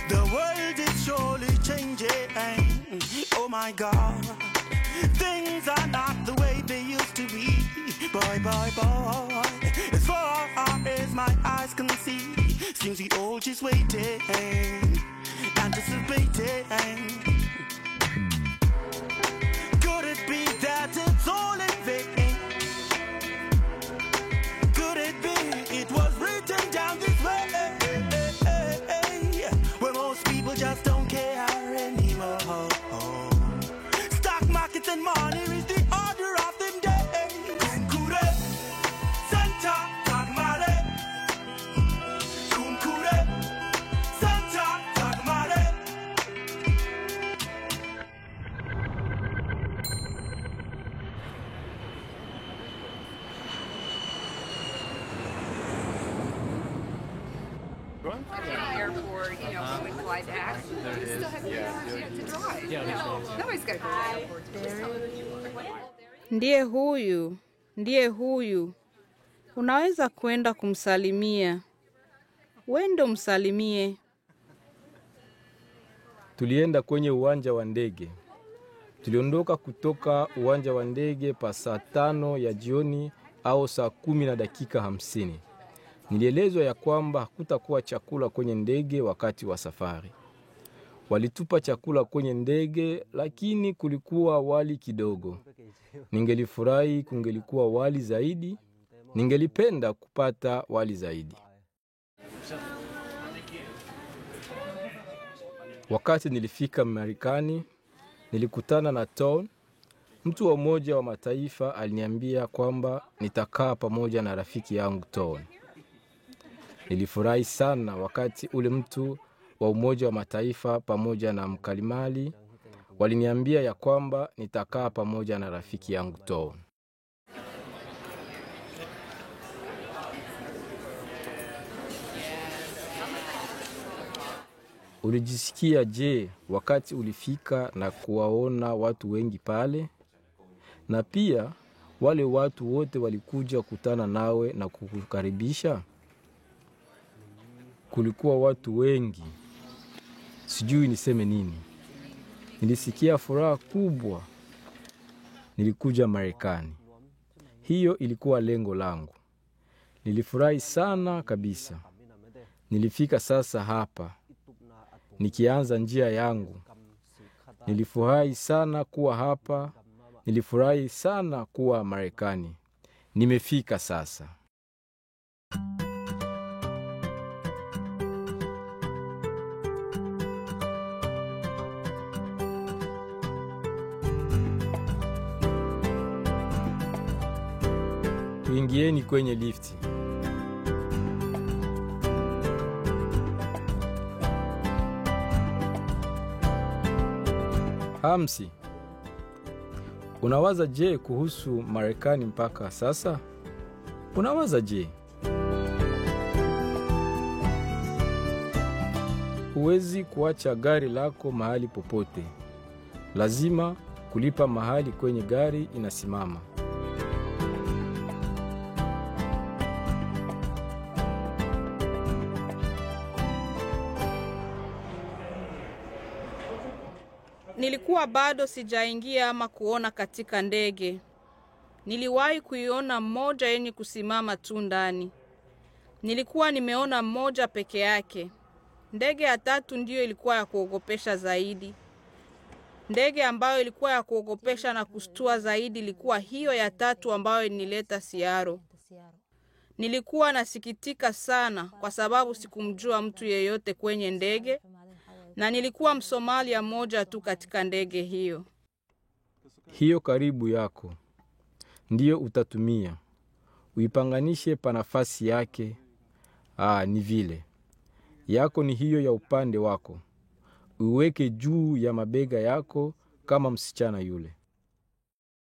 The world is surely changing. Oh my God, things are not the way they used to be. Boy, boy, boy, as far as my eyes can see, seems the old is waiting, anticipating. Could it be that it's all in vain? Could it be it was written down this way? Where most people just don't care anymore. Stock markets and money is the order of them days. Kunkure, Santa Tagmare. Kunkure, Santa Tagmare. At the airport, you know, when we fly back, you still have 3 hours yet to drive. Nobody's got to go to the airport to do something. Ndiye huyu. Unaweza kwenda kumsalimia. Wendo msalimie. Tulienda kwenye uwanja wa ndege. Tuliondoka kutoka uwanja wa ndege pa saa 5 ya jioni au saa 10 na dakika 50. Nilielezwa ya kwamba hakutakuwa chakula kwenye ndege wakati wa safari. Walitupa chakula kwenye ndege, lakini kulikuwa wali kidogo. Ningelifurahi kungelikuwa wali zaidi. Ningelipenda kupata wali zaidi. Wakati nilifika Marekani, nilikutana na Tom. Mtu wa Umoja wa Mataifa aliniambia kwamba nitakaa pamoja na rafiki yangu Tom. Nilifurahi sana wakati ule mtu wa Umoja wa Mataifa pamoja na mkalimali waliniambia ya kwamba nitakaa pamoja na rafiki yangu Tom. Ulijisikia je wakati ulifika na kuwaona watu wengi pale? Na pia wale watu wote walikuja kukutana nawe na kukukaribisha? Kulikuwa watu wengi. Sijui niseme nini. Nilisikia furaha kubwa. Nilikuja Marekani. Hiyo ilikuwa lengo langu. Nilifurahi sana kabisa. Nilifika sasa hapa. Nikianza njia yangu. Nilifurahi sana kuwa hapa. Nilifurahi sana kuwa Marekani. Nimefika sasa. Tuingieni kwenye lifti. Hamsi, unawaza je kuhusu Marekani mpaka sasa? Unawaza je? Huwezi kuacha gari lako mahali popote. Lazima kulipa mahali kwenye gari inasimama. Nilikuwa bado sijaingia ama kuona katika ndege. Niliwahi kuiona mmoja yenye kusimama tu ndani. Nilikuwa nimeona mmoja peke yake. Ndege ya 3 ndiyo ilikuwa ya kuogopesha zaidi. Ndege ambayo ilikuwa ya kuogopesha na kustua zaidi ilikuwa hiyo ya 3 ambayo inileta Seattle. Nilikuwa nasikitika sana kwa sababu sikumjua mtu yeyote kwenye ndege. Na nilikuwa Msomalia mmoja tu katika ndege hiyo. Hiyo karibu yako. Ndiyo utatumia. Uipanganishe pa nafasi yake. Ni vile. Yako ni hiyo ya upande wako. Uweke juu ya mabega yako kama msichana yule.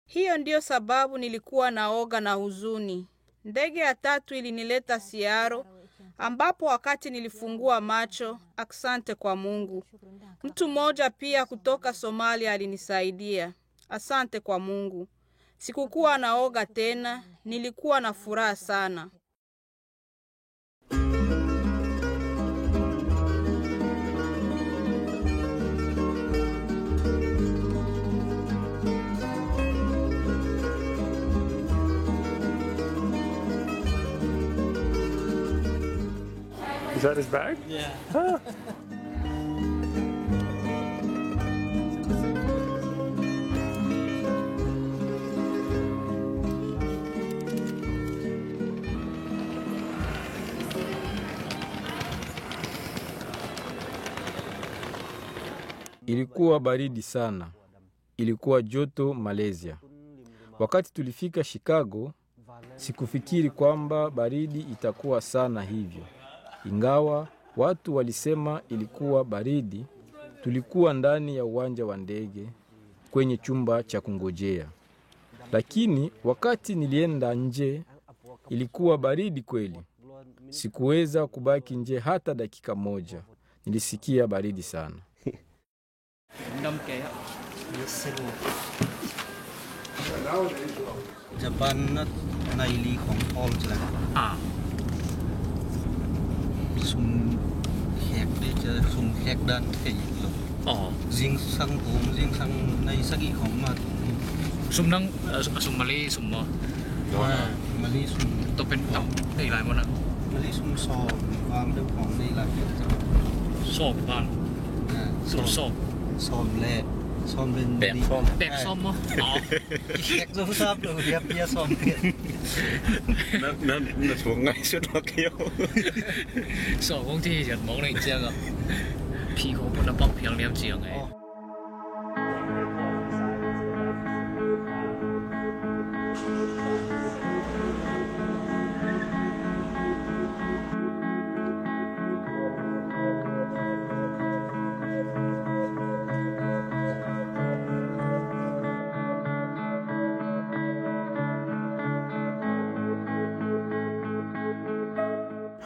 Hiyo ndiyo sababu nilikuwa naoga na huzuni. Ndege ya 3 ilinileta Seattle, ambapo wakati nilifungua macho, asante kwa Mungu. Mtu mmoja pia kutoka Somalia alinisaidia. Asante kwa Mungu. Sikukuwa naoga tena, nilikuwa na furaha sana. Is that his bag? Yeah. Ah. Ilikuwa baridi sana. Ilikuwa joto Malaysia. Wakati tulifika Chicago, sikufikiri kwamba baridi itakuwa sana hivyo. Ingawa watu walisema ilikuwa baridi, tulikuwa ndani ya uwanja wa ndege kwenye chumba cha kungojea. Lakini wakati nilienda nje, ilikuwa baridi kweli. Sikuweza kubaki nje hata dakika moja. Nilisikia baridi sana. Japan nailiของพอลจะซุ่มแขกได้เจอซุ่มแขกด้านไทยหรอจิงซังผมจิงซังในสักอีของมาซุ่มนั่งซุ่มมาลีซุ่มมั้งมาลีซุ่มตัวเป็นตับได้หลายวันนะมาลีซุ่มซอบวางด้วยของได้หลายซอบวางซุ่มซอบแหละซ่อมเป็นแบบซ่อมมั้งอ๋อแขกจะทราบเลยเรียบเรียซ่อมเนี่ยนั่นช่วงไงสุดเกี่ยวซ่อมของที่จะมองในเจ้าก็皮肤不能帮漂亮这样哎。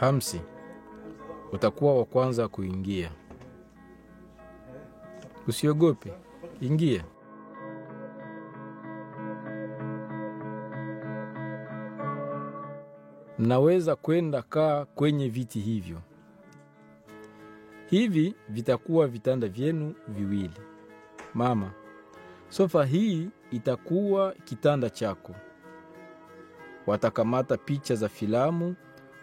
Hamsi, utakuwa wa kwanza kuingia. Usiogope, ingia. Mnaweza kwenda kaa kwenye viti hivyo. Hivi vitakuwa vitanda vyenu viwili. Mama, sofa hii itakuwa kitanda chako. Watakamata picha za filamu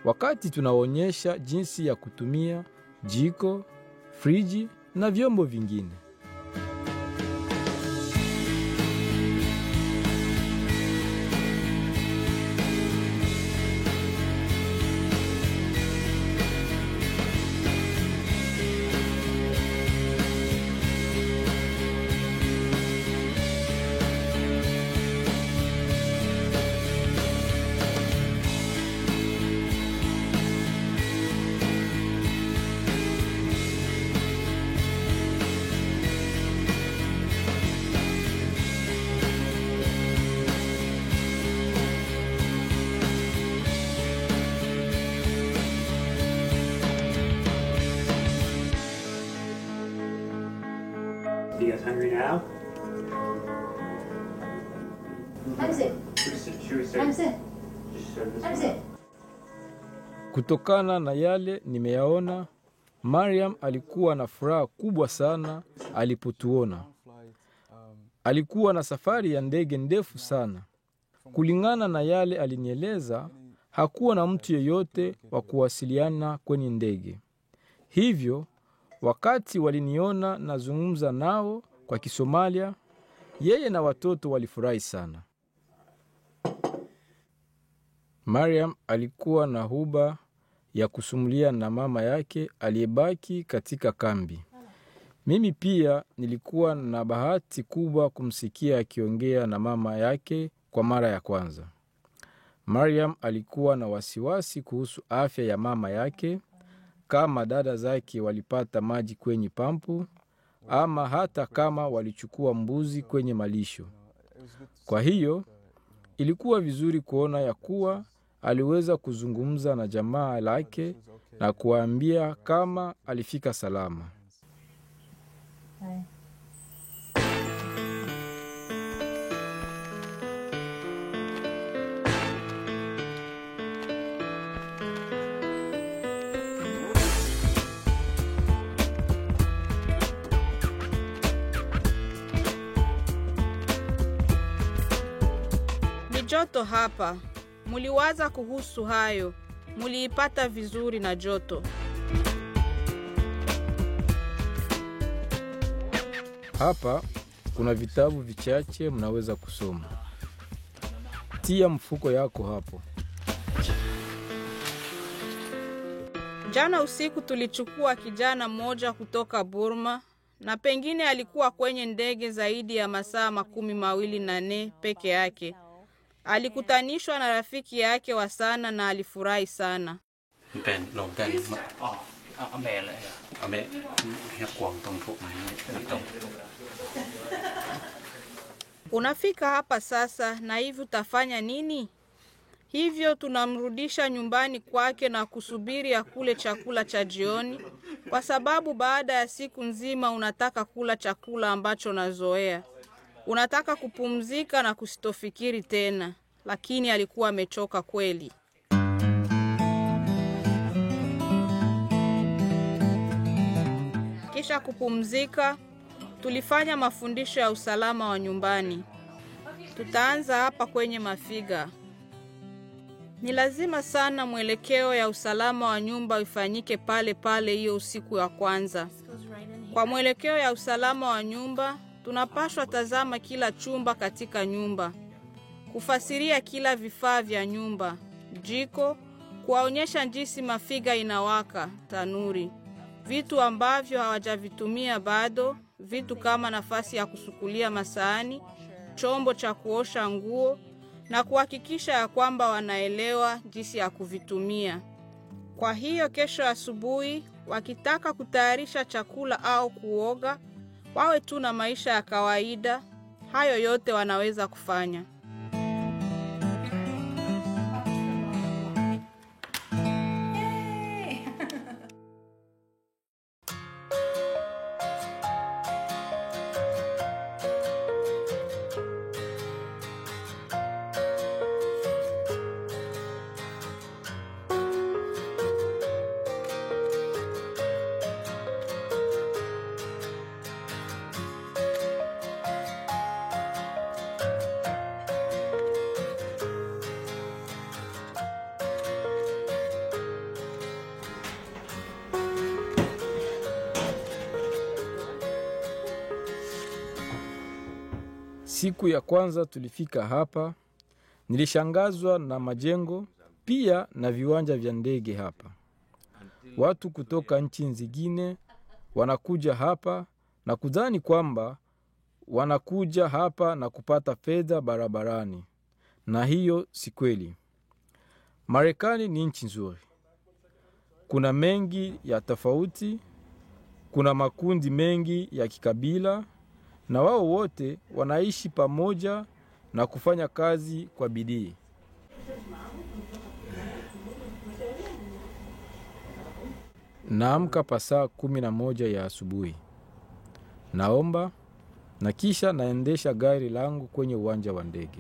wakati tunaonyesha jinsi ya kutumia jiko, friji na vyombo vingine. You guys hungry now? Hamsi. Kutokana na yale nimeyaona, Mariam alikuwa na furaha kubwa sana alipotuona. Alikuwa na safari ya ndege ndefu sana. Kulingana na yale alinieleza, hakuwa na mtu yeyote wa kuwasiliana kwenye ndege. Hivyo, wakati waliniona nazungumza nao kwa Kisomalia, yeye na watoto walifurahi sana. Mariam alikuwa na huba ya kusumulia na mama yake aliyebaki katika kambi. Mimi pia nilikuwa na bahati kubwa kumsikia akiongea na mama yake kwa mara ya kwanza. Mariam alikuwa na wasiwasi kuhusu afya ya mama yake, kama dada zake walipata maji kwenye pampu, ama hata kama walichukua mbuzi kwenye malisho. Kwa hiyo, ilikuwa vizuri kuona ya kuwa aliweza kuzungumza na jamaa lake na kuambia kama alifika salama. Ni joto hapa. Muliwaza kuhusu hayo. Muliipata vizuri na joto. Hapa kuna vitabu vichache mnaweza kusoma. Tia mfuko yako hapo. Jana usiku tulichukua kijana mmoja kutoka Burma, na pengine alikuwa kwenye ndege zaidi ya masaa 24 peke yake. Alikutanishwa na rafiki yake wa sana na alifurahi sana. Unafika hapa sasa na hivi utafanya nini? Hivyo tunamrudisha nyumbani kwake na kusubiri akule chakula cha jioni, kwa sababu baada ya siku nzima unataka kula chakula ambacho nazoea. Unataka kupumzika na kusitofikiri tena, lakini alikuwa amechoka kweli. Kisha kupumzika, tulifanya mafundisho ya usalama wa nyumbani. Tutaanza hapa kwenye mafiga. Ni lazima sana mwelekeo ya usalama wa nyumba ifanyike pale pale hiyo usiku ya kwanza. Kwa mwelekeo ya usalama wa nyumba, tunapaswa tazama kila chumba katika nyumba, kufasiria kila vifaa vya nyumba, jiko, kuwaonyesha jinsi mafiga inawaka, tanuri, vitu ambavyo hawajavitumia bado, vitu kama nafasi ya kusukulia masahani, chombo cha kuosha nguo, na kuhakikisha ya kwamba wanaelewa jinsi ya kuvitumia. Kwa hiyo kesho asubuhi, wakitaka kutayarisha chakula au kuoga, wawe tu na maisha ya kawaida. Hayo yote wanaweza kufanya. Siku ya kwanza tulifika hapa, nilishangazwa na majengo, pia na viwanja vya ndege hapa. Watu kutoka nchi zingine wanakuja hapa na kudhani kwamba wanakuja hapa na kupata fedha barabarani. Na hiyo si kweli. Marekani ni nchi nzuri. Kuna mengi ya tofauti, kuna makundi mengi ya kikabila, na wao wote wanaishi pamoja na kufanya kazi kwa bidii. Naamka saa 11 ya asubuhi. Naomba na kisha naendesha gari langu kwenye uwanja wa ndege.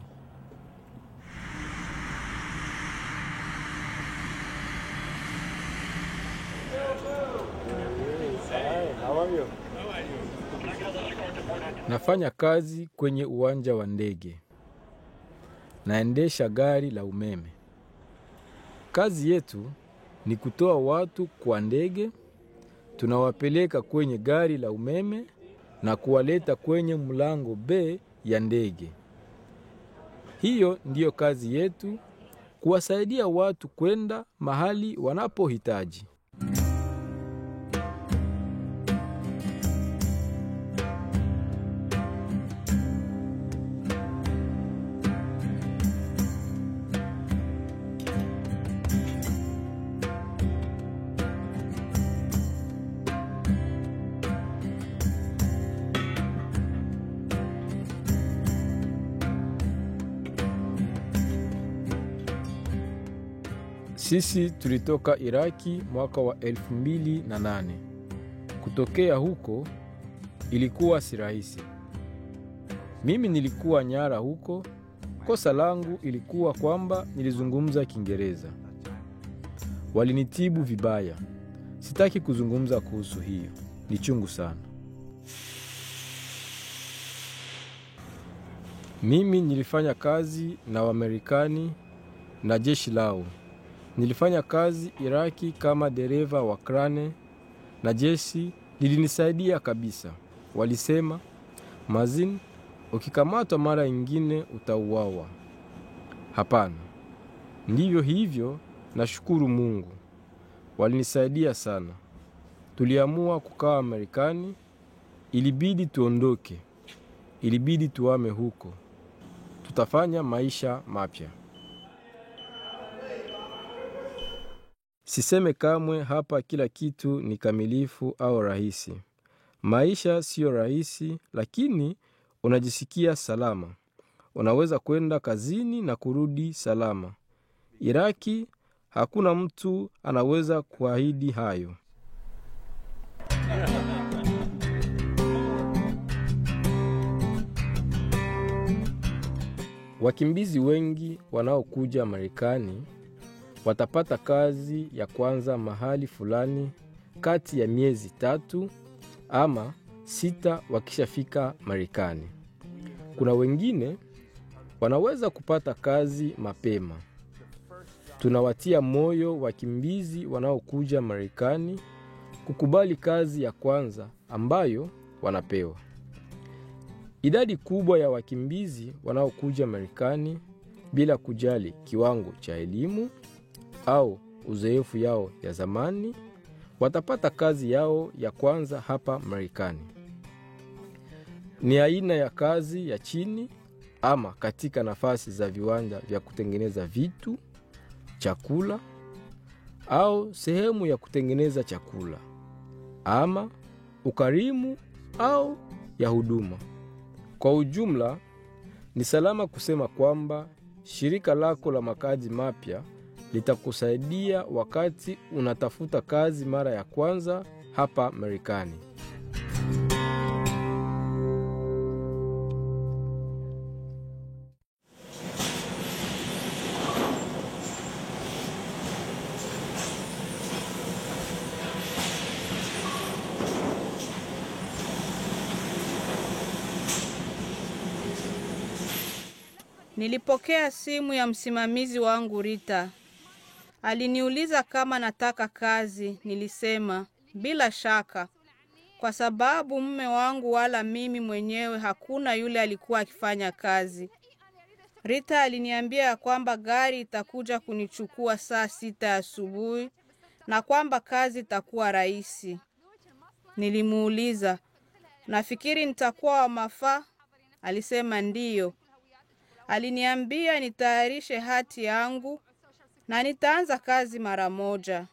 Nafanya kazi kwenye uwanja wa ndege. Naendesha gari la umeme. Kazi yetu ni kutoa watu kwa ndege, tunawapeleka kwenye gari la umeme na kuwaleta kwenye mlango B ya ndege. Hiyo ndiyo kazi yetu, kuwasaidia watu kwenda mahali wanapohitaji. Sisi tulitoka Iraki mwaka wa 2008. Kutokea huko ilikuwa si rahisi. Mimi nilikuwa nyara huko. Kosa langu ilikuwa kwamba nilizungumza Kiingereza. Walinitibu vibaya. Sitaki kuzungumza kuhusu hiyo. Ni chungu sana. Mimi nilifanya kazi na Waamerikani na jeshi lao. Nilifanya kazi Iraki kama dereva wa krane na jeshi lilinisaidia kabisa. Walisema Mazin, ukikamatwa mara ingine utauawa. Hapana. Ndivyo hivyo, nashukuru Mungu. Walinisaidia sana. Tuliamua kukaa Marekani, ilibidi tuondoke. Ilibidi tuame huko. Tutafanya maisha mapya. Siseme kamwe hapa kila kitu ni kamilifu au rahisi. Maisha sio rahisi, lakini unajisikia salama. Unaweza kwenda kazini na kurudi salama. Iraki, hakuna mtu anaweza kuahidi hayo. Wakimbizi wengi wanaokuja Marekani watapata kazi ya kwanza mahali fulani kati ya miezi 3 ama 6 wakishafika Marekani. Kuna wengine wanaweza kupata kazi mapema. Tunawatia moyo wakimbizi wanaokuja Marekani kukubali kazi ya kwanza ambayo wanapewa. Idadi kubwa ya wakimbizi wanaokuja Marekani bila kujali kiwango cha elimu au uzoefu yao ya zamani watapata kazi yao ya kwanza hapa Marekani. Ni aina ya kazi ya chini ama katika nafasi za viwanda vya kutengeneza vitu, chakula au sehemu ya kutengeneza chakula ama ukarimu au ya huduma. Kwa ujumla, ni salama kusema kwamba shirika lako la makazi mapya litakusaidia wakati unatafuta kazi mara ya kwanza hapa Marekani. Nilipokea simu ya msimamizi wangu Rita. Aliniuliza kama nataka kazi. Nilisema, bila shaka. Kwa sababu mume wangu wala mimi mwenyewe hakuna yule alikuwa akifanya kazi. Rita aliniambia kwamba gari itakuja kunichukua saa 6 asubuhi na kwamba kazi itakuwa rahisi. Nilimuuliza, nafikiri nitakuwa wa mafaa? Alisema ndiyo. Aliniambia nitayarishe hati yangu na nitaanza kazi mara moja.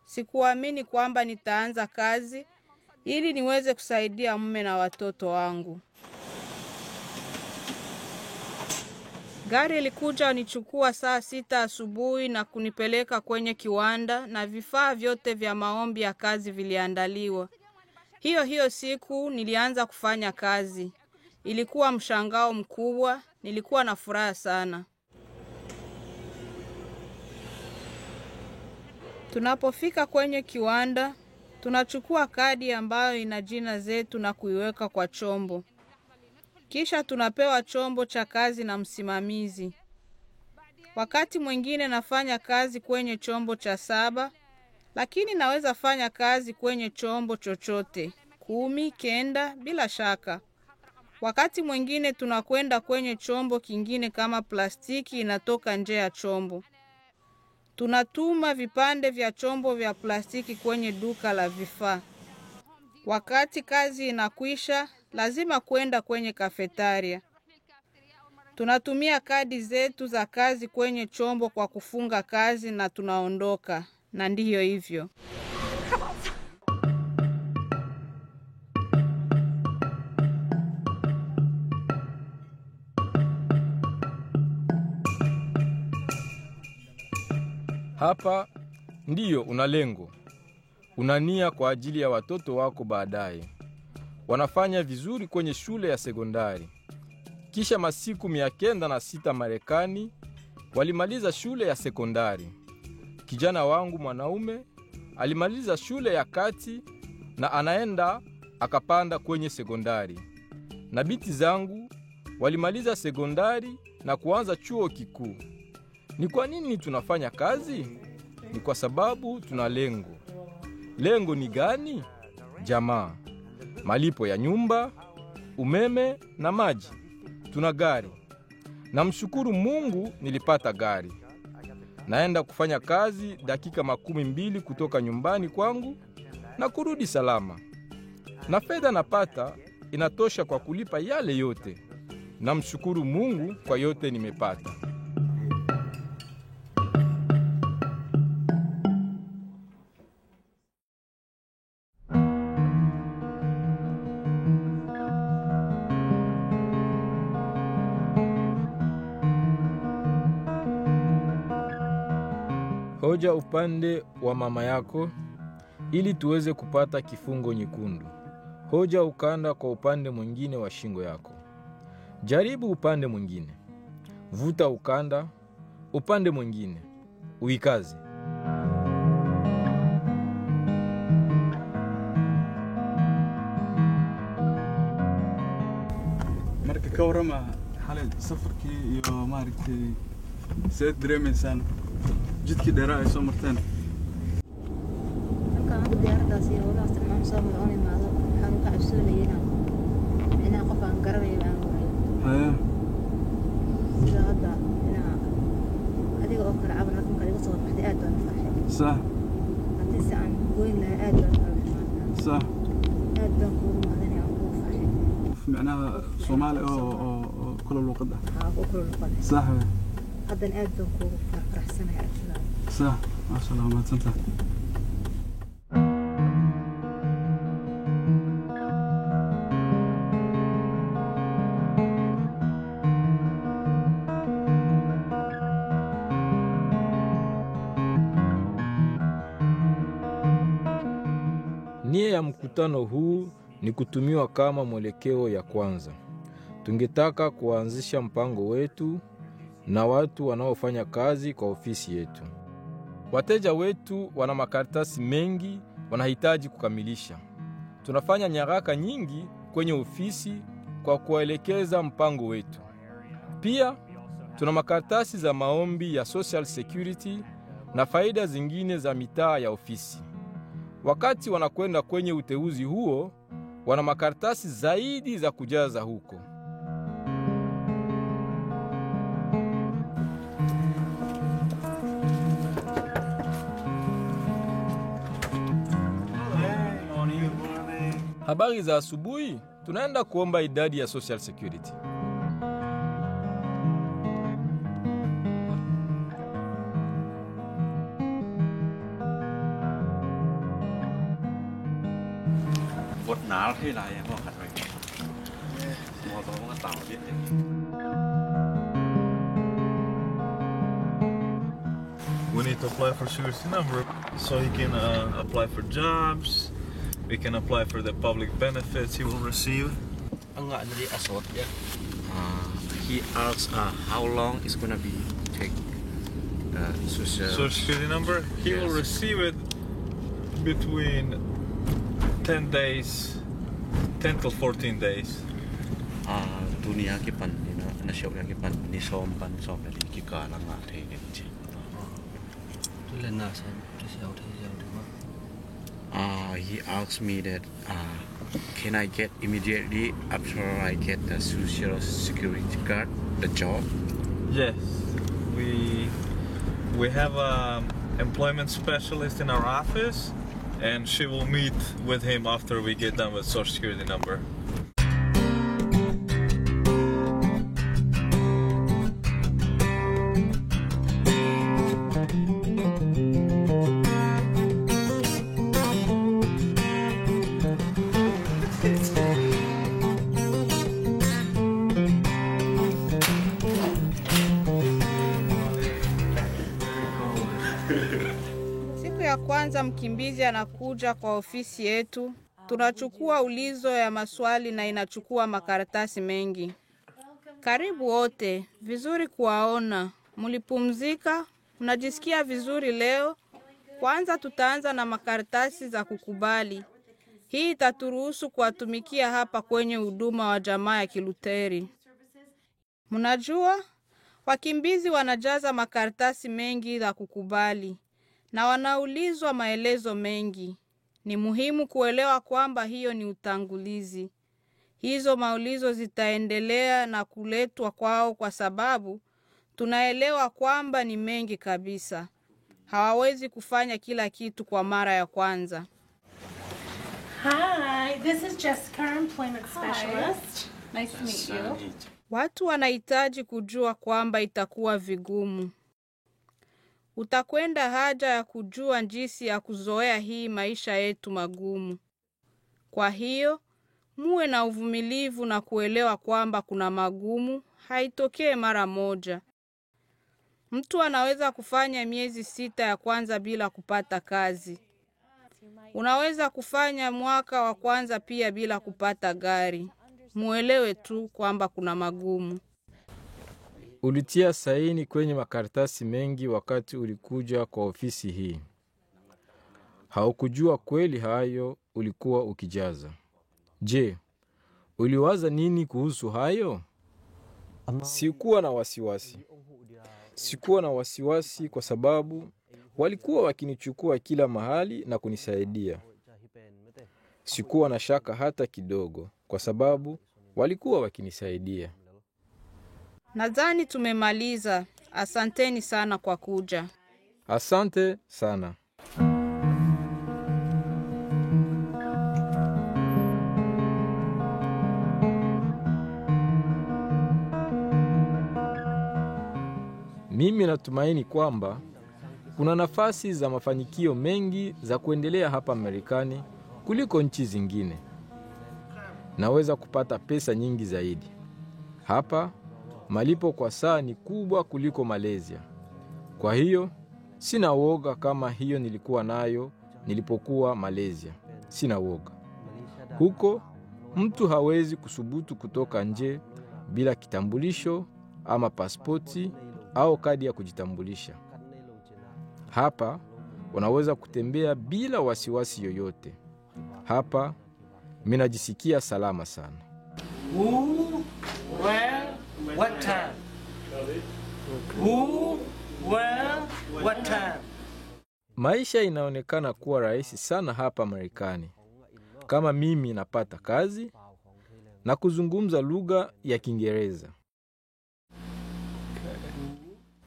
Sikuamini kwamba nitaanza kazi ili niweze kusaidia mume na watoto wangu. Gari ilikuja nichukua saa 6 asubuhi na kunipeleka kwenye kiwanda na vifaa vyote vya maombi ya kazi viliandaliwa. Hiyo siku nilianza kufanya kazi. Ilikuwa mshangao mkubwa, nilikuwa na furaha sana. Tunapofika kwenye kiwanda, tunachukua kadi ambayo ina jina zetu na kuiweka kwa chombo. Kisha tunapewa chombo cha kazi na msimamizi. Wakati mwingine nafanya kazi kwenye chombo cha 7, lakini naweza fanya kazi kwenye chombo chochote, 10, 9 bila shaka. Wakati mwingine tunakwenda kwenye chombo kingine kama plastiki inatoka nje ya chombo. Tunatuma vipande vya chombo vya plastiki kwenye duka la vifaa. Wakati kazi inakwisha, lazima kwenda kwenye kafetaria. Tunatumia kadi zetu za kazi kwenye chombo kwa kufunga kazi na tunaondoka. Na ndiyo hivyo. Hapa ndiyo una lengo. Unania kwa ajili ya watoto wako baadaye. Wanafanya vizuri kwenye shule ya sekondari. Kisha masiku 906 Marekani walimaliza shule ya sekondari. Kijana wangu mwanaume alimaliza shule ya kati na anaenda akapanda kwenye sekondari. Na binti zangu walimaliza sekondari na kuanza chuo kikuu. Ni kwa nini tunafanya kazi? Ni kwa sababu tuna lengo. Lengo ni gani? Jamaa, malipo ya nyumba, umeme na maji. Tuna gari. Namshukuru Mungu nilipata gari. Naenda kufanya kazi dakika 12 kutoka nyumbani kwangu na kurudi salama. Na fedha napata inatosha kwa kulipa yale yote. Namshukuru Mungu kwa yote nimepata. Hoja upande wa mama yako ili tuweze kupata kifungo nyekundu. Hoja ukanda kwa upande mwingine wa shingo yako. Jaribu upande mwingine. Vuta ukanda upande mwingine. Uikaze. marka ka warama xalay safarkii iyo maaragtay seed dareemaysan jidkii dheeraa ay soo marteen markaan diyaaradaasi walaal astaan soo maroon imaado waxaan ka cabsoonayaa inaan qof aan garanayo aan waayo sida hadda adiga oo kale cabar halkan kale soo baxday aad baan farxay sax hadii si aan goyn lahaa aad baan farxay sax aad baan ku maadanay aan ku farxay macnaha Soomaali oo kula luqada kula luqada sax hadda aad baan ku faraxsanahay صح ما شاء الله ما تنسى Nia ya mkutano huu ni kutumiwa kama mwelekeo ya kwanza. Tungetaka kuanzisha mpango wetu na watu wanaofanya kazi kwa ofisi yetu. Wateja wetu wana makaratasi mengi wanahitaji kukamilisha. Tunafanya nyaraka nyingi kwenye ofisi kwa kuelekeza mpango wetu. Pia tuna makaratasi za maombi ya Social Security na faida zingine za mitaa ya ofisi. Wakati wanakwenda kwenye uteuzi huo, wana makaratasi zaidi za kujaza huko. Habari za asubuhi, tunaenda kuomba idadi ya Social Security. Vột ná thế này em khát rồi. Mua có một tàu biết thế. We need to apply for security number so he can apply for jobs. We can apply for the public benefits he will receive. He asks how long it's gonna be take Social Security number. He will receive it between 10 days, 10 till 14 days. Dunia ke pan na siya ke pan ni som na ki ka lang nga the ke. He asked me that can I get immediately after I get the Social Security card the job? Yes, we have a employment specialist in our office, and she will meet with him after we get done with Social Security number. Siku ya kwanza mkimbizi anakuja kwa ofisi yetu. Tunachukua ulizo ya maswali na inachukua makaratasi mengi. Karibu wote, vizuri kuwaona. Mulipumzika, mnajisikia vizuri leo. Kwanza tutaanza na makaratasi za kukubali. Hii itaturuhusu kuwatumikia hapa kwenye huduma wa jamaa ya Kiluteri. Mnajua, wakimbizi wanajaza makaratasi mengi za kukubali na wanaulizwa maelezo mengi. Ni muhimu kuelewa kwamba hiyo ni utangulizi. Hizo maulizo zitaendelea na kuletwa kwao kwa sababu tunaelewa kwamba ni mengi kabisa. Hawawezi kufanya kila kitu kwa mara ya kwanza. Hi, this is Jessica, employment specialist. Nice to meet you. Watu wanahitaji kujua kwamba itakuwa vigumu. Utakwenda haja ya kujua jinsi ya kuzoea hii maisha yetu magumu. Kwa hiyo, muwe na uvumilivu na kuelewa kwamba kuna magumu, haitokee mara moja. Mtu anaweza kufanya miezi 6 ya kwanza bila kupata kazi. Unaweza kufanya mwaka wa kwanza pia bila kupata gari. Muelewe tu kwamba kuna magumu. Ulitia saini kwenye makaratasi mengi wakati ulikuja kwa ofisi hii. Haukujua kweli hayo ulikuwa ukijaza. Je, uliwaza nini kuhusu hayo? Sikuwa na wasiwasi. Sikuwa na wasiwasi kwa sababu walikuwa wakinichukua kila mahali na kunisaidia. Sikuwa na shaka hata kidogo kwa sababu walikuwa wakinisaidia. Nadhani tumemaliza. Asanteni sana kwa kuja. Asante sana. Mimi natumaini kwamba kuna nafasi za mafanikio mengi za kuendelea hapa Marekani kuliko nchi zingine. Naweza kupata pesa nyingi zaidi. Hapa malipo kwa saa ni kubwa kuliko Malaysia. Kwa hiyo sina woga kama hiyo nilikuwa nayo nilipokuwa Malaysia. Sina woga. Huko mtu hawezi kusubutu kutoka nje bila kitambulisho ama pasipoti au kadi ya kujitambulisha. Hapa unaweza kutembea bila wasiwasi yoyote. Hapa mimi najisikia salama sana. Who, where, what time? Who, where, what time? Maisha inaonekana kuwa rahisi sana hapa Marekani. Kama mimi napata kazi na kuzungumza lugha ya Kiingereza.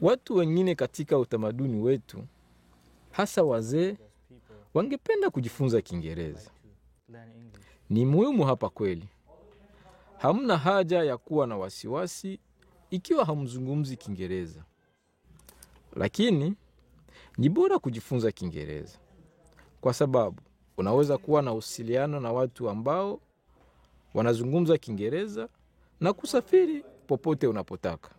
Watu wengine katika utamaduni wetu, hasa wazee, wangependa kujifunza Kiingereza. Ni muhimu hapa kweli. Hamna haja ya kuwa na wasiwasi ikiwa hamzungumzi Kiingereza. Lakini ni bora kujifunza Kiingereza kwa sababu unaweza kuwa na usiliano na watu ambao wanazungumza Kiingereza na kusafiri popote unapotaka.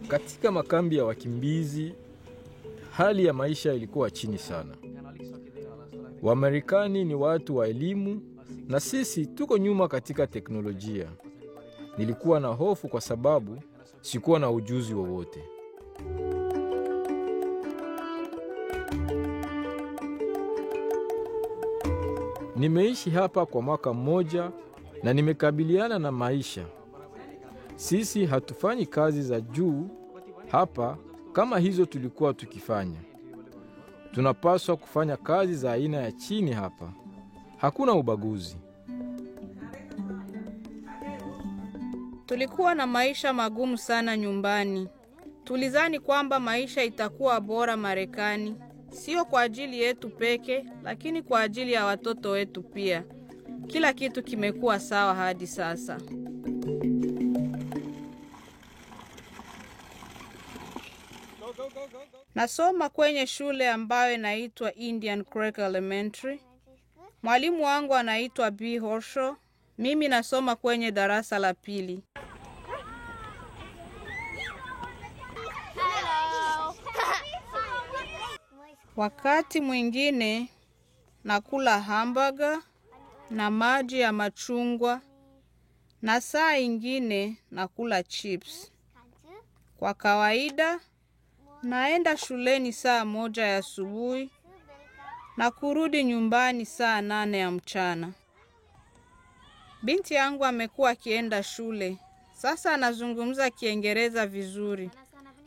Katika makambi ya wakimbizi, hali ya maisha ilikuwa chini sana. Wamarekani ni watu wa elimu na sisi tuko nyuma katika teknolojia. Nilikuwa na hofu kwa sababu sikuwa na ujuzi wowote. Nimeishi hapa kwa mwaka mmoja na nimekabiliana na maisha. Sisi hatufanyi kazi za juu hapa kama hizo tulikuwa tukifanya. Tunapaswa kufanya kazi za aina ya chini hapa. Hakuna ubaguzi. Tulikuwa na maisha magumu sana nyumbani. Tulidhani kwamba maisha itakuwa bora Marekani, sio kwa ajili yetu peke, lakini kwa ajili ya watoto wetu pia. Kila kitu kimekuwa sawa hadi sasa. Nasoma kwenye shule ambayo inaitwa Indian Creek Elementary. Mwalimu wangu anaitwa B. Horshaw. Mimi nasoma kwenye darasa la 2. Wakati mwingine nakula hamburger na maji ya machungwa na saa ingine nakula chips. Kwa kawaida, naenda shuleni saa 1 ya asubuhi na kurudi nyumbani saa 8 ya mchana. Binti yangu amekuwa akienda shule. Sasa anazungumza Kiingereza vizuri.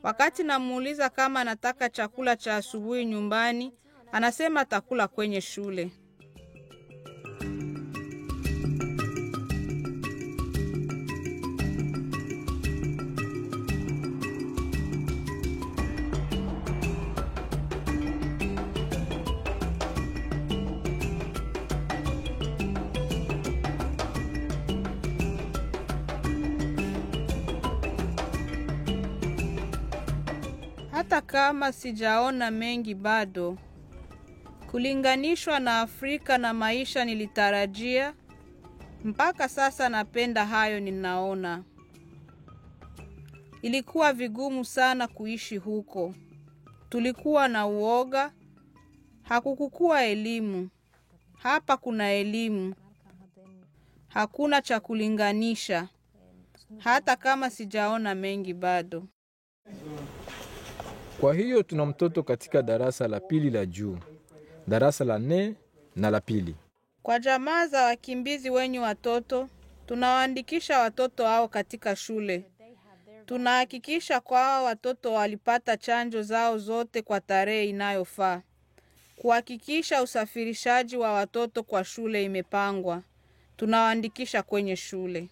Wakati namuuliza kama anataka chakula cha asubuhi nyumbani, anasema atakula kwenye shule. Hata kama sijaona mengi bado, kulinganishwa na Afrika na maisha nilitarajia, mpaka sasa napenda hayo ninaona. Ilikuwa vigumu sana kuishi huko. Tulikuwa na uoga, hakukukua elimu. Hapa kuna elimu. Hakuna cha kulinganisha, hata kama sijaona mengi bado. Kwa hiyo tuna mtoto katika darasa la 2 la juu, darasa la 4 na la 2. Kwa jamaa za wakimbizi wenye watoto, tunawaandikisha watoto hao katika shule. Tunahakikisha kwa watoto walipata chanjo zao zote kwa tarehe inayofaa. Kuhakikisha usafirishaji wa watoto kwa shule imepangwa. Tunawaandikisha kwenye shule.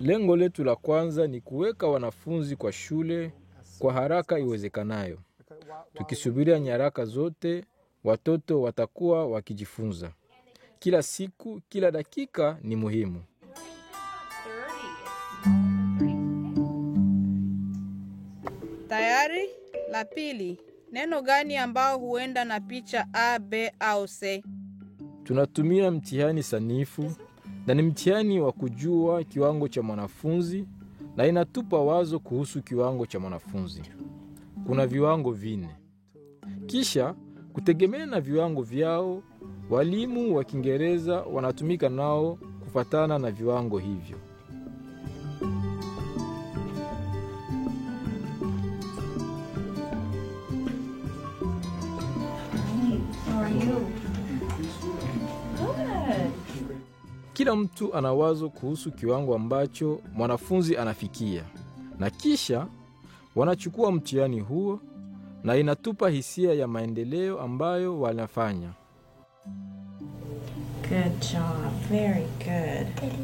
Lengo letu la kwanza ni kuweka wanafunzi kwa shule kwa haraka iwezekanayo. Tukisubiria nyaraka zote, watoto watakuwa wakijifunza. Kila siku, kila dakika ni muhimu. Tayari? La 2. Neno gani ambao huenda na picha A, B au C? Tunatumia mtihani sanifu na ni mtihani wa kujua kiwango cha mwanafunzi na inatupa wazo kuhusu kiwango cha mwanafunzi. Kuna viwango 4. Kisha, kutegemea na viwango vyao, walimu wa Kiingereza wanatumika nao kufatana na viwango hivyo. Kila mtu ana wazo kuhusu kiwango ambacho mwanafunzi anafikia. Na kisha wanachukua mtihani huo na inatupa hisia ya maendeleo ambayo wanafanya. Good job. Very good.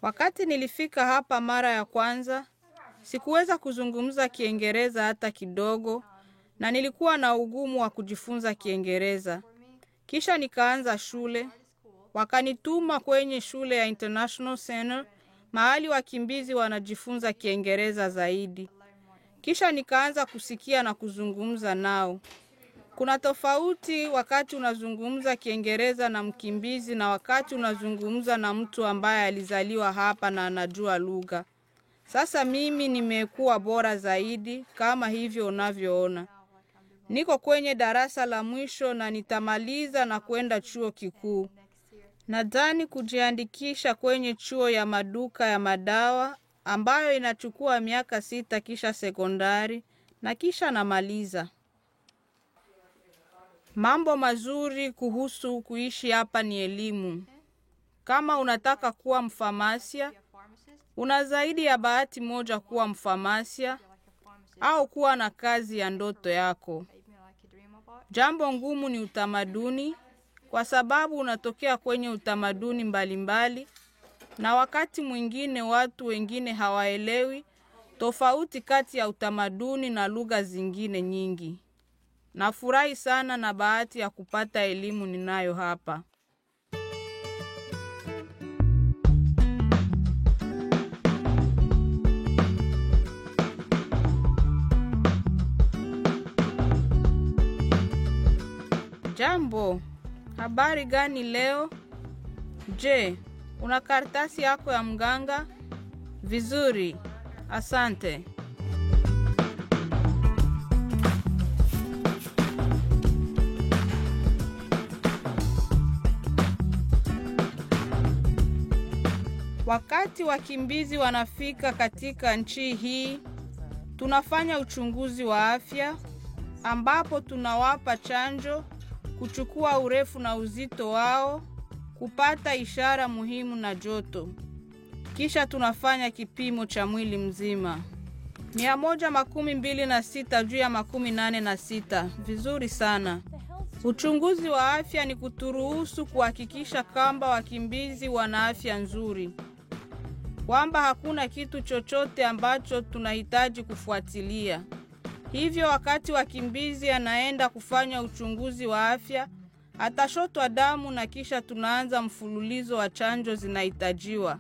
Wakati nilifika hapa mara ya kwanza, sikuweza kuzungumza Kiingereza hata kidogo na nilikuwa na ugumu wa kujifunza Kiingereza. Kisha nikaanza shule. Wakanituma kwenye shule ya International Center, mahali wakimbizi wanajifunza Kiingereza zaidi. Kisha nikaanza kusikia na kuzungumza nao. Kuna tofauti wakati unazungumza Kiingereza na mkimbizi na wakati unazungumza na mtu ambaye alizaliwa hapa na anajua lugha. Sasa mimi nimekuwa bora zaidi kama hivyo unavyoona. Niko kwenye darasa la mwisho na nitamaliza na kwenda chuo kikuu. Nadhani kujiandikisha kwenye chuo ya maduka ya madawa ambayo inachukua miaka 6 kisha sekondari na kisha namaliza. Mambo mazuri kuhusu kuishi hapa ni elimu. Kama unataka kuwa mfamasia, una zaidi ya bahati moja kuwa mfamasia au kuwa na kazi ya ndoto yako. Jambo ngumu ni utamaduni, kwa sababu unatokea kwenye utamaduni mbalimbali na wakati mwingine watu wengine hawaelewi tofauti kati ya utamaduni na lugha zingine nyingi. Nafurahi sana na bahati ya kupata elimu ninayo hapa. Jambo, habari gani leo? Je, una karatasi yako ya mganga? Vizuri, asante. Wakati wakimbizi wanafika katika nchi hii, tunafanya uchunguzi wa afya ambapo tunawapa chanjo, kuchukua urefu na uzito wao, kupata ishara muhimu na joto. Kisha tunafanya kipimo cha mwili mzima. 126 juu ya 86. Vizuri sana. Uchunguzi wa afya ni kuturuhusu kuhakikisha kwamba wakimbizi wana afya nzuri, kwamba hakuna kitu chochote ambacho tunahitaji kufuatilia. Hivyo wakati wakimbizi anaenda kufanya uchunguzi wa afya, atashotwa damu na kisha tunaanza mfululizo wa chanjo zinahitajiwa.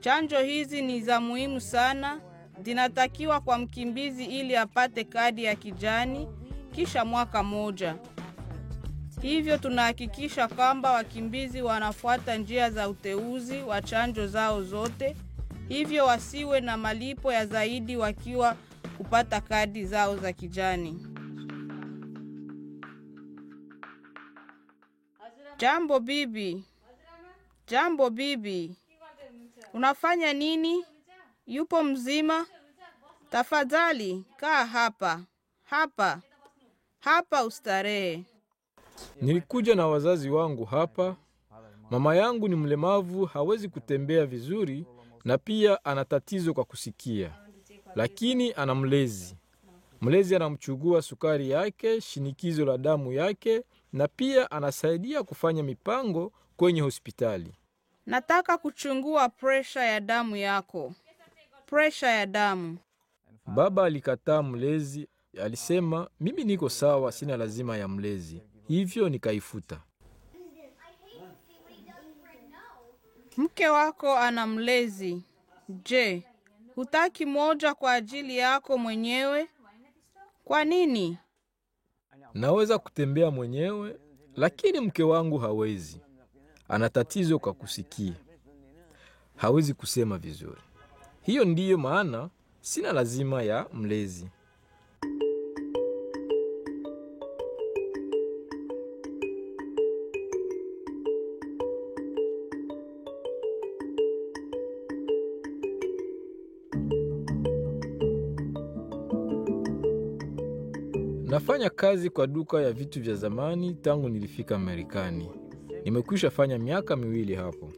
Chanjo hizi ni za muhimu sana, zinatakiwa kwa mkimbizi ili apate kadi ya kijani kisha mwaka moja. Hivyo tunahakikisha kwamba wakimbizi wanafuata njia za uteuzi wa chanjo zao zote, hivyo wasiwe na malipo ya zaidi wakiwa kupata kadi zao za kijani. Jambo bibi. Jambo bibi. Unafanya nini? Yupo mzima? Tafadhali kaa hapa. Hapa ustarehe. Nilikuja na wazazi wangu hapa. Mama yangu ni mlemavu, hawezi kutembea vizuri na pia ana tatizo kwa kusikia. Lakini ana mlezi. Mlezi anamchukua sukari yake, shinikizo la damu yake na pia anasaidia kufanya mipango kwenye hospitali. Nataka kuchungua pressure ya damu yako. Pressure ya damu. Baba alikataa mlezi, alisema mimi niko sawa, sina lazima ya mlezi. Hivyo nikaifuta. Mke wako ana mlezi. Je, hutaki moja kwa ajili yako mwenyewe? Kwa nini? Naweza kutembea mwenyewe, lakini mke wangu hawezi. Ana tatizo kwa kusikia. Hawezi kusema vizuri. Hiyo ndiyo maana sina lazima ya mlezi. Nafanya kazi kwa duka ya vitu vya zamani tangu nilifika Marekani. Nimekwisha fanya miaka 2 hapo.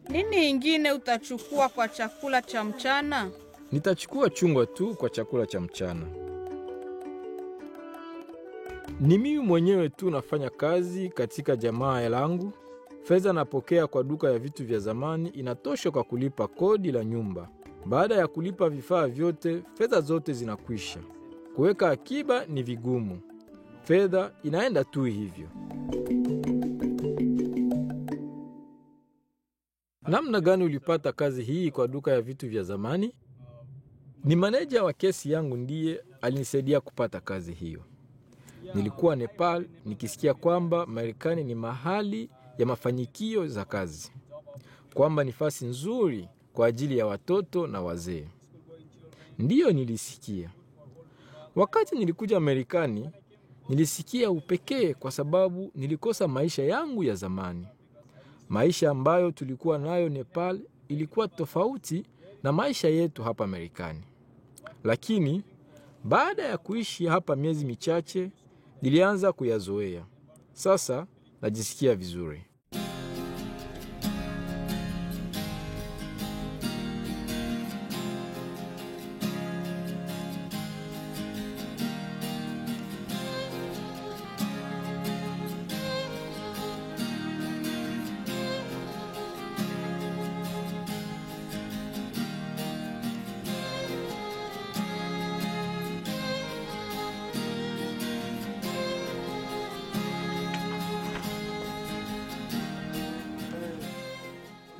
Nini ingine utachukua kwa chakula cha mchana? Nitachukua chungwa tu kwa chakula cha mchana. Ni mimi mwenyewe tu nafanya kazi katika jamaa langu. Fedha napokea kwa duka ya vitu vya zamani inatosha kwa kulipa kodi la nyumba. Baada ya kulipa vifaa vyote, fedha zote zinakwisha. Kuweka akiba ni vigumu. Fedha inaenda tu hivyo. Namna gani ulipata kazi hii kwa duka ya vitu vya zamani? Ni maneja wa kesi yangu ndiye alinisaidia kupata kazi hiyo. Nilikuwa Nepal nikisikia kwamba Marekani ni mahali ya mafanikio za kazi, kwamba ni nafasi nzuri kwa ajili ya watoto na wazee. Ndiyo nilisikia. Wakati nilikuja Marekani, nilisikia upekee kwa sababu nilikosa maisha yangu ya zamani. Maisha ambayo tulikuwa nayo Nepal ilikuwa tofauti na maisha yetu hapa Marekani. Lakini baada ya kuishi hapa miezi michache, nilianza kuyazoea. Sasa najisikia vizuri.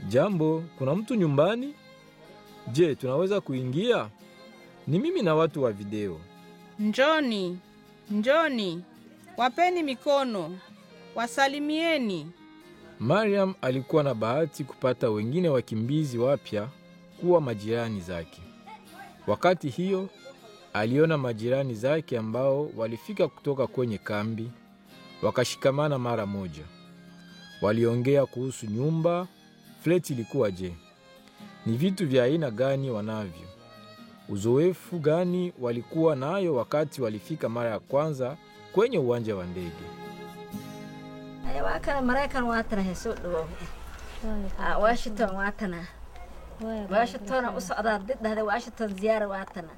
Jambo, kuna mtu nyumbani? Je, tunaweza kuingia? Ni mimi na watu wa video. Njoni. Wapeni mikono. Wasalimieni. Mariam alikuwa na bahati kupata wengine wakimbizi wapya kuwa majirani zake. Wakati hiyo aliona majirani zake ambao walifika kutoka kwenye kambi, wakashikamana mara moja. Waliongea kuhusu nyumba, fleti ilikuwa je, ni vitu vya aina gani wanavyo, uzoefu gani walikuwa nayo wakati walifika mara ya kwanza kwenye uwanja wa ndege. Wakana Marekani watana heso dhawo. Washington watana. Washington u socdaa didda Washington ziyaara watana.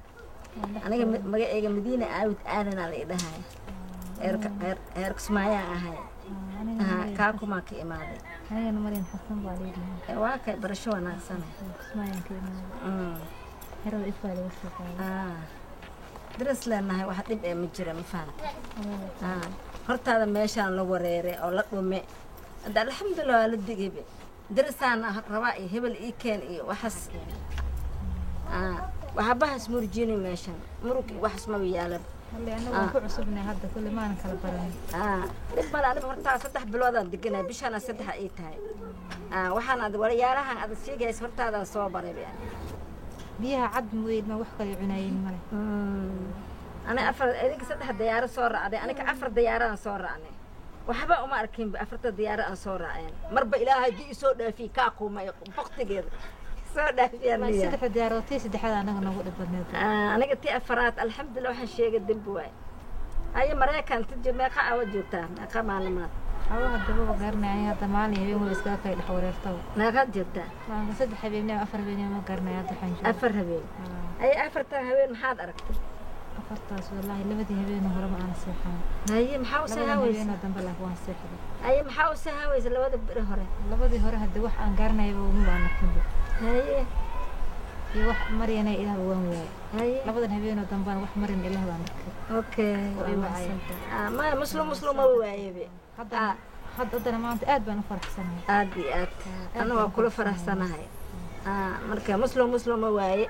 Aniga magacayga Madiina aadana leedahay. Kismaayo ahay. Ka kuma ka imaaday. Aniga Maryam Xasan baa leedahay. Waa ka barasho wanaagsan. Kismaayo ka imaaday. Hero ifaale washaqaa. Daras leenahay wax dib ee ma jira ma fahamta. Hortaada meeshaan la wareeray oo la dhume. Alxamdulillah la digay. درسان رواي هبل إيكان إيه وحس وحبها مرجيني ماشان مروك وحس ما بيعلم اللي أنا وقوع عصبنا هذا كل ما نكل براني لما أنا برتاح سطح بالوضع دقنا بيش أنا سطح إيتهاي وحنا دور يارها هذا الشيء جاي صرت هذا صوبر يعني بيها عد مويد ما وحكي عنايين مرة أنا أفر إذا سطح الديار صور عادي أنا كأفر دياران صور عني وحبا وما أركين بأفرت ديارة أنصور عين مربى إلهي دي سودا في كاكو ما بقت جد سودا في ما سدح ديارتي سدح هذا أنا نقول بالنسبة أنا قلت أفرات الحمد لله وحن شيء قدم بواي هاي مرة كانت تجي ما قا أوجوتها ما معلومات أوه هدبوا قرنا يعني هذا مالي يوم الإسقاط كي الحوار يرتوه ما قد جدا ما سدح حبيبنا أفر بيني ما قرنا يا دحين أفر هبين أي أفرتها هبين محاد أركت أفرتاس والله لبدي هبين وهرب أنا سيحان هاي محاوسة هاويس لبدي هبين ودنبله وان سيحان أي محاوسة هاويس لبدي بره لبدي هره هدوح أنقرنا يبغى مبانا كنده هاي يوح مرينا إله وان وياي هاي لبدي هبين ودنبله وح مرين إله وانك أوكي ما مسلم وياي بي حد أدنى ما أنت بأنا فرح سنة آدي أنا وكل فرح سنة هاي مركا مسلم وياي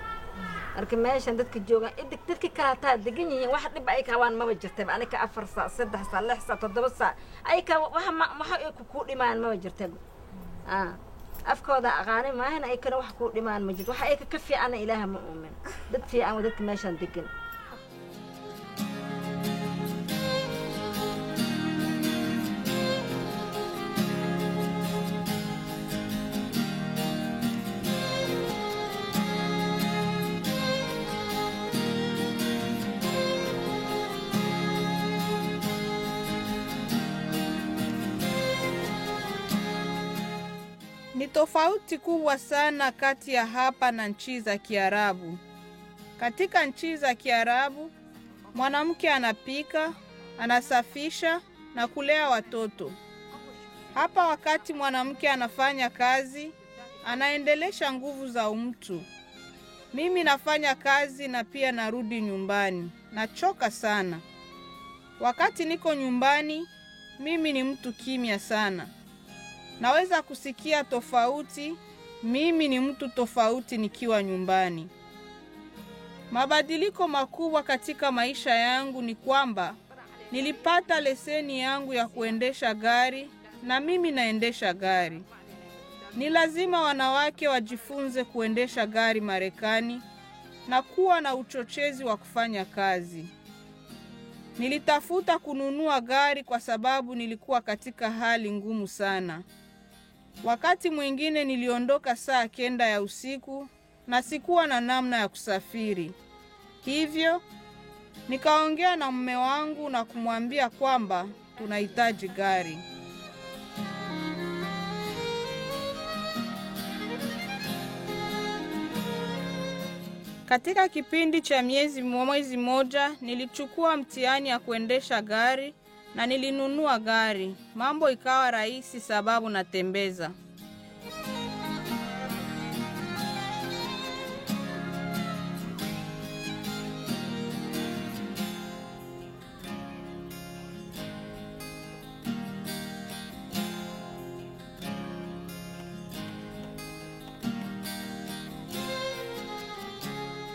لكن ماشي عندك جوجا إدك تركي كاتات دقيني واحد نبى أي كوان ما وجرت أنا كأفر ساعة 6 ساعة 6 ساعة 7 ساعة أي واحد ما حقيقة كودي ما وجرت أفكار ذا أغاني ما هنا أي كنا واحد كودي ما وجرت واحد أي كفي أنا إله مؤمن دت في أنا ودت ماشي عندك Ni tofauti kubwa sana kati ya hapa na nchi za Kiarabu. Katika nchi za Kiarabu, mwanamke anapika, anasafisha na kulea watoto. Hapa wakati mwanamke anafanya kazi, anaendelesha nguvu za mtu. Mimi nafanya kazi na pia narudi nyumbani. Nachoka sana. Wakati niko nyumbani, mimi ni mtu kimya sana. Naweza kusikia tofauti, mimi ni mtu tofauti nikiwa nyumbani. Mabadiliko makubwa katika maisha yangu ni kwamba nilipata leseni yangu ya kuendesha gari na mimi naendesha gari. Ni lazima wanawake wajifunze kuendesha gari Marekani na kuwa na uchochezi wa kufanya kazi. Nilitafuta kununua gari kwa sababu nilikuwa katika hali ngumu sana. Wakati mwingine niliondoka saa 9 ya usiku na sikuwa na namna ya kusafiri. Hivyo, nikaongea na mume wangu na kumwambia kwamba tunahitaji gari. Katika kipindi cha mwezi moja, nilichukua mtihani ya kuendesha gari na nilinunua gari. Mambo ikawa rahisi sababu natembeza.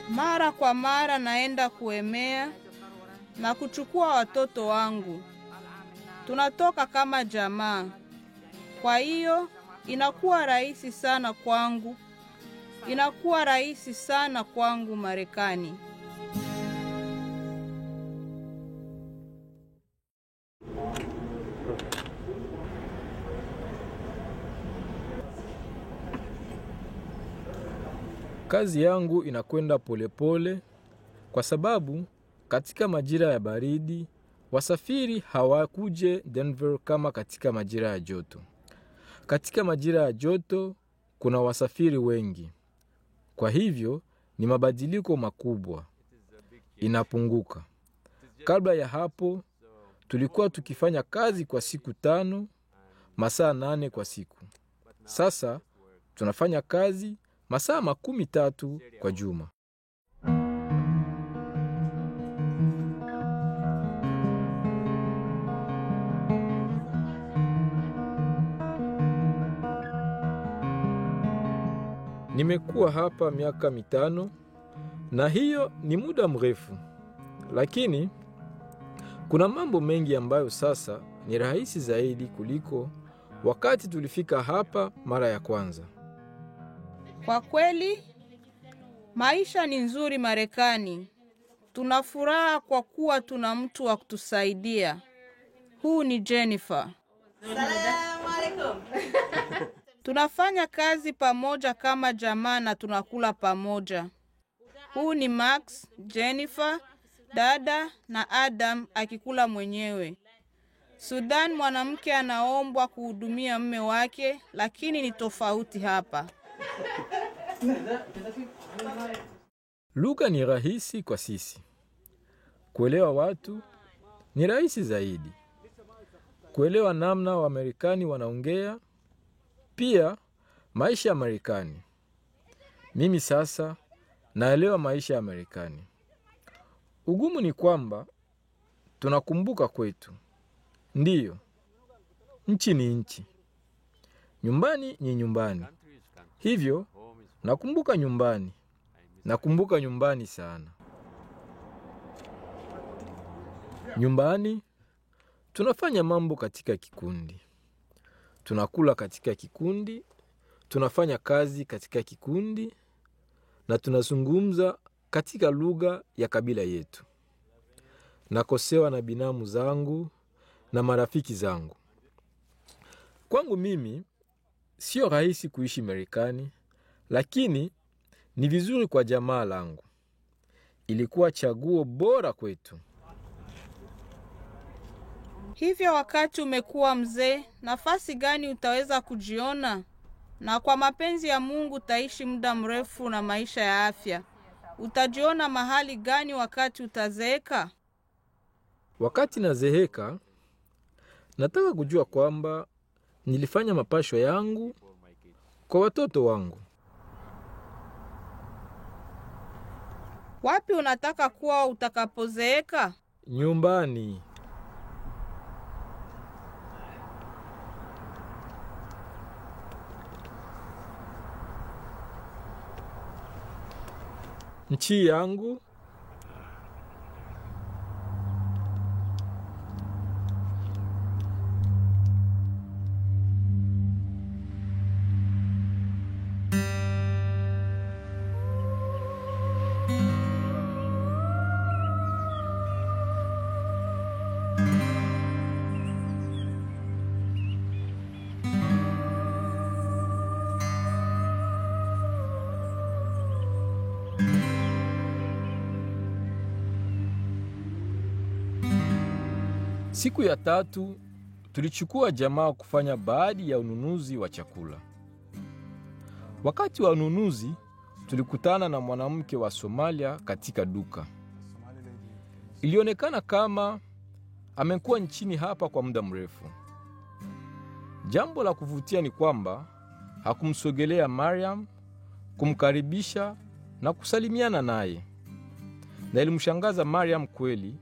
Mara kwa mara naenda kuemea na kuchukua watoto wangu. Tunatoka kama jamaa. Kwa hiyo inakuwa rahisi sana kwangu inakuwa rahisi sana kwangu Marekani. Kazi yangu inakwenda polepole kwa sababu katika majira ya baridi wasafiri hawakuje Denver kama katika majira ya joto. Katika majira ya joto kuna wasafiri wengi. Kwa hivyo ni mabadiliko makubwa. Inapunguka. Kabla ya hapo tulikuwa tukifanya kazi kwa siku 5, masaa 8 kwa siku. Sasa tunafanya kazi masaa 13 kwa juma. Nimekuwa hapa miaka 5 na hiyo ni muda mrefu. Lakini kuna mambo mengi ambayo sasa ni rahisi zaidi kuliko wakati tulifika hapa mara ya kwanza. Kwa kweli, maisha ni nzuri Marekani. Tunafuraha kwa kuwa tuna mtu wa kutusaidia. Huu ni Jennifer. Salamu alaikum. Tunafanya kazi pamoja kama jamaa na tunakula pamoja. Huu ni Max, Jennifer, dada na Adam akikula mwenyewe. Sudan mwanamke anaombwa kuhudumia mume wake, lakini ni tofauti hapa. Lugha ni rahisi kwa sisi. Kuelewa watu ni rahisi zaidi. Kuelewa namna wa Amerikani wanaongea, pia maisha ya Amerikani. Mimi sasa naelewa maisha ya Amerikani. Ugumu ni kwamba tunakumbuka kwetu. Ndiyo, nchi ni nchi. Nyumbani ni nyumbani. Hivyo, nakumbuka nyumbani. Nakumbuka nyumbani sana. Nyumbani, tunafanya mambo katika kikundi. Tunakula katika kikundi, tunafanya kazi katika kikundi, na tunazungumza katika lugha ya kabila yetu. Nakosewa na binamu zangu na marafiki zangu. Kwangu mimi, sio rahisi kuishi Marekani, lakini ni vizuri kwa jamaa langu. Ilikuwa chaguo bora kwetu. Hivyo wakati umekuwa mzee, nafasi gani utaweza kujiona? Na kwa mapenzi ya Mungu utaishi muda mrefu na maisha ya afya. Utajiona mahali gani wakati utazeeka? Wakati nazeeka, nataka kujua kwamba nilifanya mapasho yangu kwa watoto wangu. Wapi unataka kuwa utakapozeeka? Nyumbani. Nchi yangu, siku ya 3 tulichukua jamaa kufanya baadhi ya ununuzi wa chakula. Wakati wa ununuzi tulikutana na mwanamke wa Somalia katika duka. Ilionekana kama amekuwa nchini hapa kwa muda mrefu. Jambo la kuvutia ni kwamba hakumsogelea Mariam, kumkaribisha na kusalimiana naye. Na ilimshangaza Mariam kweli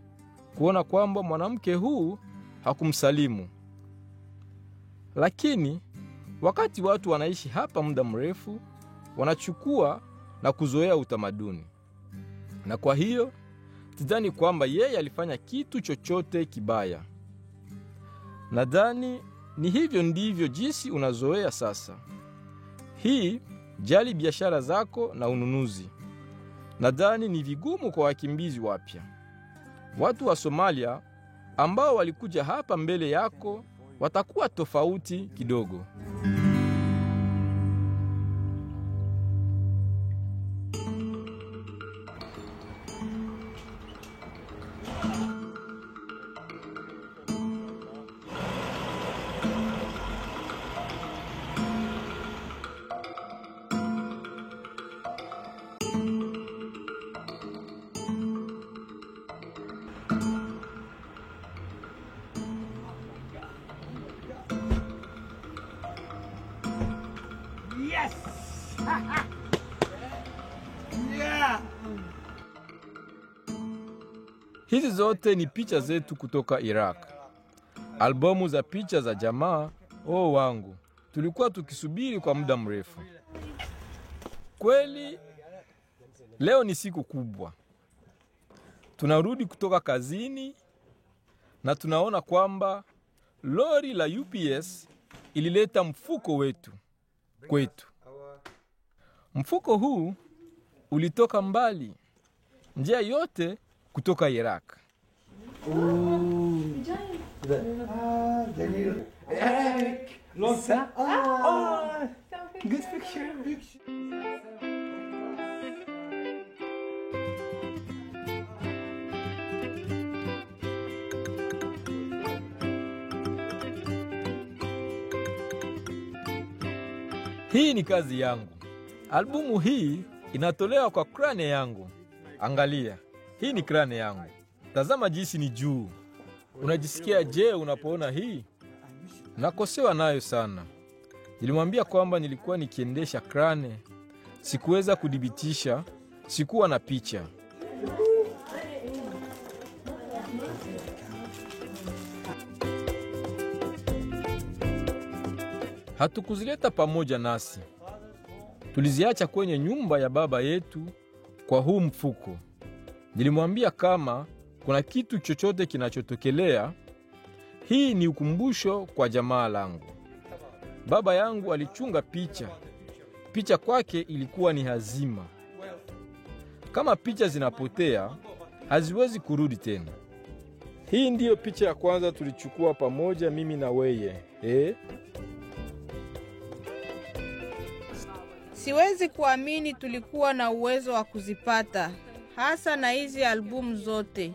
kuona kwamba mwanamke huu hakumsalimu. Lakini wakati watu wanaishi hapa muda mrefu, wanachukua na kuzoea utamaduni. Na kwa hiyo, sidhani kwamba yeye alifanya kitu chochote kibaya. Nadhani ni hivyo ndivyo jinsi unazoea sasa. Hii Jali biashara zako na ununuzi. Nadhani ni vigumu kwa wakimbizi wapya. Watu wa Somalia ambao walikuja hapa mbele yako watakuwa tofauti kidogo. Yes! Yeah! Hizi zote ni picha zetu kutoka Iraq. Albumu za picha za jamaa wangu. Tulikuwa tukisubiri kwa muda mrefu. Kweli leo ni siku kubwa. Tunarudi kutoka kazini na tunaona kwamba lori la UPS ilileta mfuko wetu kwetu. Mfuko huu ulitoka mbali, njia yote kutoka Iraq. Eric! Good picture. Hii ni kazi yangu. Albumu hii inatolewa kwa krane yangu. Angalia, hii ni krane yangu. Tazama jinsi ni juu. Unajisikia je unapoona hii? Nakosewa nayo sana. Nilimwambia kwamba nilikuwa nikiendesha krane. Sikuweza kudhibitisha, sikuwa na picha. Hatukuzileta pamoja nasi. Tuliziacha kwenye nyumba ya baba yetu kwa huu mfuko. Nilimwambia kama kuna kitu chochote kinachotokelea, hii ni ukumbusho kwa jamaa langu. Baba yangu alichunga picha. Picha kwake ilikuwa ni hazima. Kama picha zinapotea, haziwezi kurudi tena. Hii ndiyo picha ya kwanza tulichukua pamoja mimi na weye. Siwezi kuamini tulikuwa na uwezo wa kuzipata. Hasa na hizi albumu zote.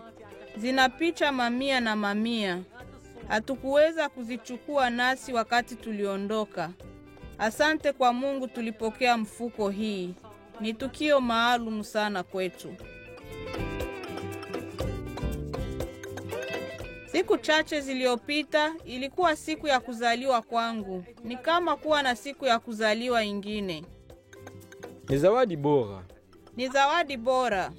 Zina picha mamia na mamia. Hatukuweza kuzichukua nasi wakati tuliondoka. Asante kwa Mungu tulipokea mfuko hii. Ni tukio maalum sana kwetu. Siku chache zilizopita ilikuwa siku ya kuzaliwa kwangu. Ni kama kuwa na siku ya kuzaliwa ingine. Ni zawadi bora. Ni zawadi bora.